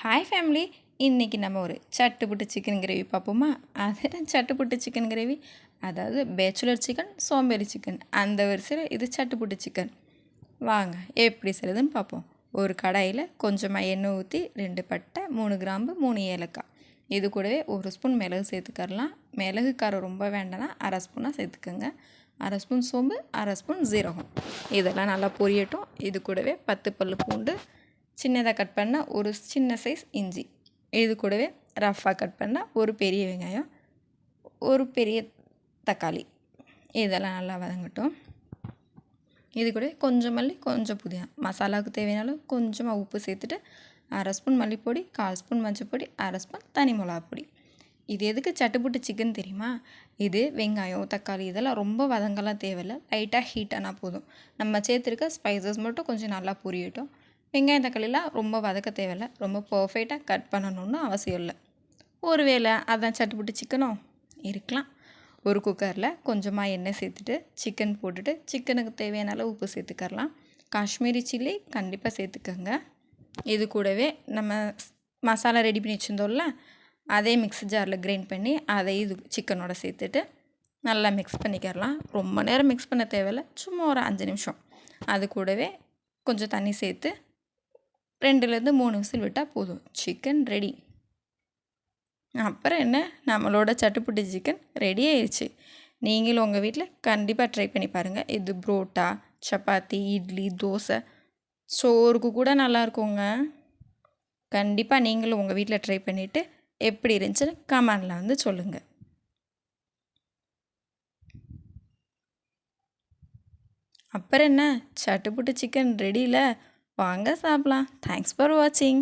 Hi family, இன்றைக்கி நம்ம ஒரு சட்டுப்புட்டு சிக்கன் கிரேவி பார்ப்போமா? அது சட்டுப்புட்டு சிக்கன் கிரேவி, அதாவது பேச்சுலர் சிக்கன், சோம்பேறி சிக்கன், அந்த வரிசையில் இது சட்டுப்புட்டு சிக்கன். வாங்க எப்படி செய்யுதுன்னு பார்ப்போம். ஒரு கடாயில் கொஞ்சமாக எண்ணெய் ஊற்றி 2 பட்டை, 3 கிராம்பு, 3 ஏலக்காய், இது கூடவே 1 ஸ்பூன் மிளகு சேர்த்துக்கரலாம். மிளகு காரம் ரொம்ப வேண்டாம்னா அரை ஸ்பூனாக சேர்த்துக்கோங்க. அரை ஸ்பூன் சோம்பு, அரை ஸ்பூன் ஜீரகம், இதெல்லாம் நல்லா பொரியட்டும். இது கூடவே 10 பல் பூண்டு, சின்னதாக கட் பண்ண ஒரு சின்ன சைஸ் இஞ்சி, இது கூடவே ரஃப்பாக கட் பண்ண ஒரு பெரிய வெங்காயம், ஒரு பெரிய தக்காளி, இதெல்லாம் நல்லா வதங்கட்டும். இது கூட கொஞ்சம் மல்லி, கொஞ்சம் புதினா, மசாலாவுக்கு தேவையானாலும் கொஞ்சமாக உப்பு சேர்த்துட்டு அரை ஸ்பூன் மல்லிப்பொடி, 1/4 ஸ்பூன் மஞ்சப்பொடி, அரை ஸ்பூன் தனி மிளகாப்பொடி. இது எதுக்கு சட்டுப்புட்டு சிக்கன் தெரியுமா? இது வெங்காயம், தக்காளி இதெல்லாம் ரொம்ப வதங்கலாம் தேவையில்லை, லைட்டாக ஹீட் ஆனால் போதும். நம்ம சேர்த்துருக்க ஸ்பைசஸ் மட்டும் கொஞ்சம் நல்லா புரியட்டும். வெங்காயம் தக்காளிலாம் ரொம்ப வதக்க தேவையில்லை, ரொம்ப பர்ஃபெக்டாக கட் பண்ணணுன்னு அவசியம் இல்லை. ஒருவேளை அதான் சட்டுப்புட்டு சிக்கனும் இருக்கலாம். ஒரு குக்கரில் கொஞ்சமாக எண்ணெய் சேர்த்துட்டு சிக்கன் போட்டுட்டு சிக்கனுக்கு தேவையான அளவு உப்பு சேர்த்துக்கரலாம். காஷ்மீரி சில்லி கண்டிப்பாக சேர்த்துக்கோங்க. இது கூடவே நம்ம மசாலா ரெடி பண்ணி வச்சுருந்தோம்ல, அதே மிக்ஸி ஜாரில் கிரைண்ட் பண்ணி அதை இது சிக்கனோட சேர்த்துட்டு நல்லா மிக்ஸ் பண்ணிக்கிறலாம். ரொம்ப நேரம் மிக்ஸ் பண்ண தேவையில்லை, சும்மா ஒரு 5 நிமிஷம். அது கூடவே கொஞ்சம் தண்ணி சேர்த்து 2லேருந்து 3 விசில் விட்டால் போதும், சிக்கன் ரெடி. அப்புறம் என்ன, நம்மளோட சட்டுப்புட்டு சிக்கன் ரெடி ஆயிடுச்சு. நீங்களும் உங்கள் வீட்டில் கண்டிப்பாக ட்ரை பண்ணி பாருங்கள். இது புரோட்டா, சப்பாத்தி, இட்லி, தோசை, சோறுக்கு கூட நல்லாயிருக்குங்க. கண்டிப்பாக நீங்களும் உங்கள் வீட்டில் ட்ரை பண்ணிவிட்டு எப்படி இருந்துச்சுன்னு கமெண்டில் வந்து சொல்லுங்கள். அப்புறம் என்ன, சட்டுப்புட்டு சிக்கன் ரெடியில், வாங்க சாப்பிட்லாம். தேங்க்ஸ் ஃபார் வாட்சிங்.